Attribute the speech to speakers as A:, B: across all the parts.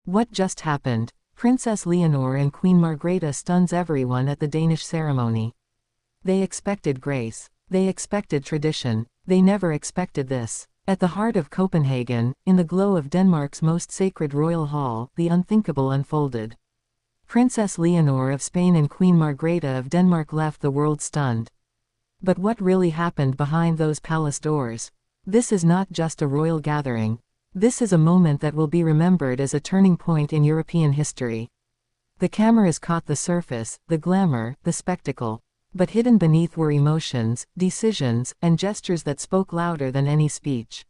A: What just happened? Princess Leonor and Queen Margrethe stuns everyone at the Danish ceremony. They expected grace. They expected tradition. They never expected this. At the heart of Copenhagen, in the glow of Denmark's most sacred royal hall, the unthinkable unfolded. Princess Leonor of Spain and Queen Margrethe of Denmark left the world stunned. But what really happened behind those palace doors? This is not just a royal gathering. This is a moment that will be remembered as a turning point in European history. The cameras caught the surface, the glamour, the spectacle. But hidden beneath were emotions, decisions, and gestures that spoke louder than any speech.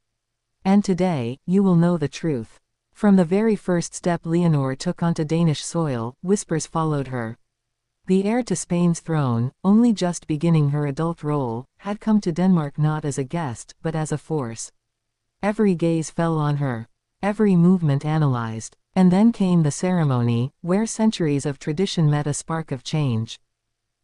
A: And today, you will know the truth. From the very first step Leonor took onto Danish soil, whispers followed her. The heir to Spain's throne, only just beginning her adult role, had come to Denmark not as a guest, but as a force. Every gaze fell on her. Every movement analyzed. And then came the ceremony, where centuries of tradition met a spark of change.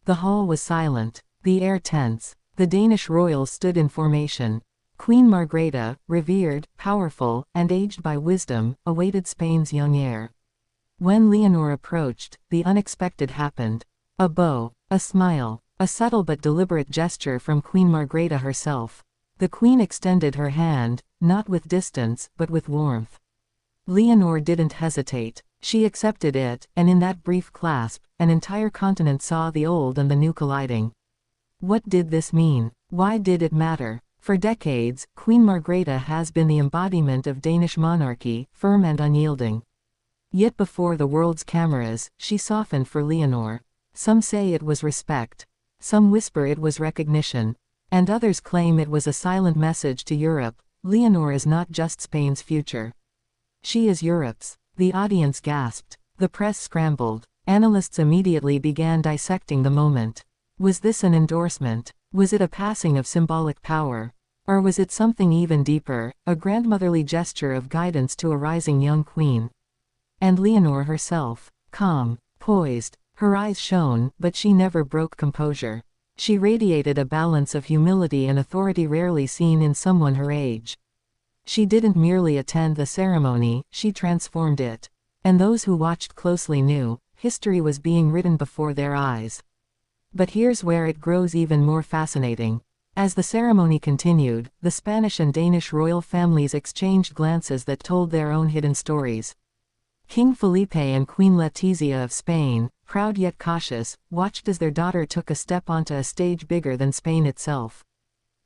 A: The hall was silent, the air tense. The Danish royals stood in formation. Queen Margrethe, revered, powerful, and aged by wisdom, awaited Spain's young heir. When Leonor approached, the unexpected happened. A bow, a smile, a subtle but deliberate gesture from Queen Margrethe herself. The queen extended her hand, not with distance, but with warmth. Leonor didn't hesitate. She accepted it, and in that brief clasp, an entire continent saw the old and the new colliding. What did this mean? Why did it matter? For decades, Queen Margrethe has been the embodiment of Danish monarchy, firm and unyielding. Yet before the world's cameras, she softened for Leonor. Some say it was respect. Some whisper it was recognition. And others claim it was a silent message to Europe: Leonor is not just Spain's future. She is Europe's. The audience gasped. The press scrambled. Analysts immediately began dissecting the moment. Was this an endorsement? Was it a passing of symbolic power? Or was it something even deeper, a grandmotherly gesture of guidance to a rising young queen? And Leonor herself, calm, poised, her eyes shone, but she never broke composure. She radiated a balance of humility and authority rarely seen in someone her age. She didn't merely attend the ceremony, she transformed it. And those who watched closely knew, history was being written before their eyes. But here's where it grows even more fascinating. As the ceremony continued, the Spanish and Danish royal families exchanged glances that told their own hidden stories. King Felipe and Queen Letizia of Spain, proud yet cautious, watched as their daughter took a step onto a stage bigger than Spain itself.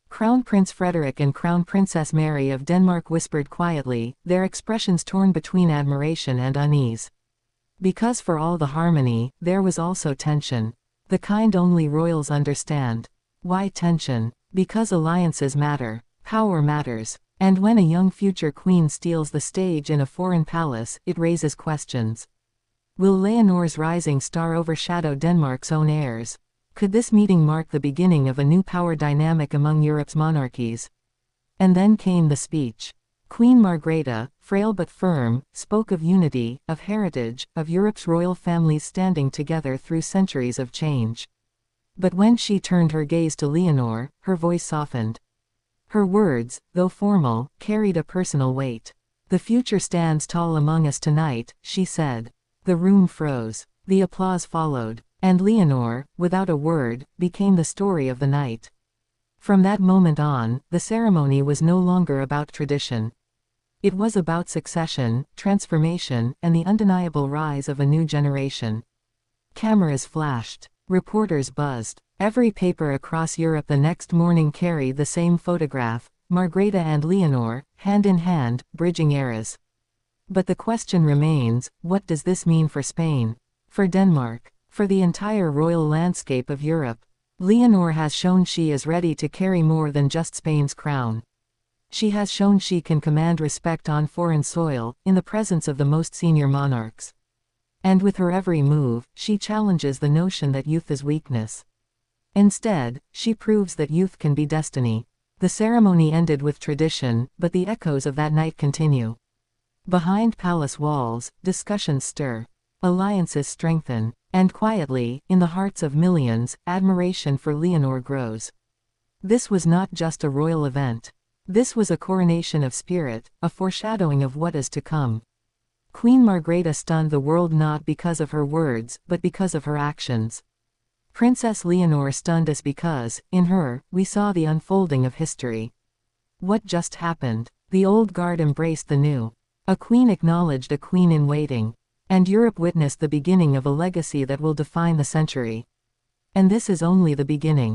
A: Crown Prince Frederick and Crown Princess Mary of Denmark whispered quietly, their expressions torn between admiration and unease. Because for all the harmony, there was also tension. The kind only royals understand. Why tension? Because alliances matter. Power matters. And when a young future queen steals the stage in a foreign palace, it raises questions. Will Leonor's rising star overshadow Denmark's own heirs? Could this meeting mark the beginning of a new power dynamic among Europe's monarchies? And then came the speech. Queen Margrethe, frail but firm, spoke of unity, of heritage, of Europe's royal families standing together through centuries of change. But when she turned her gaze to Leonor, her voice softened. Her words, though formal, carried a personal weight. "The future stands tall among us tonight," she said. The room froze. The applause followed. And Leonor, without a word, became the story of the night. From that moment on, the ceremony was no longer about tradition. It was about succession, transformation, and the undeniable rise of a new generation. Cameras flashed. Reporters buzzed. Every paper across Europe the next morning carried the same photograph: Margrethe and Leonor, hand in hand, bridging eras. But the question remains, what does this mean for Spain? For Denmark? For the entire royal landscape of Europe? Leonor has shown she is ready to carry more than just Spain's crown. She has shown she can command respect on foreign soil, in the presence of the most senior monarchs. And with her every move, she challenges the notion that youth is weakness. Instead, she proves that youth can be destiny. The ceremony ended with tradition, but the echoes of that night continue. Behind palace walls, discussions stir. Alliances strengthen. And quietly, in the hearts of millions, admiration for Leonor grows. This was not just a royal event. This was a coronation of spirit, a foreshadowing of what is to come. Queen Margrethe stunned the world not because of her words, but because of her actions. Princess Leonor stunned us because, in her, we saw the unfolding of history. What just happened? The old guard embraced the new. A queen acknowledged a queen in waiting. And Europe witnessed the beginning of a legacy that will define the century. And this is only the beginning.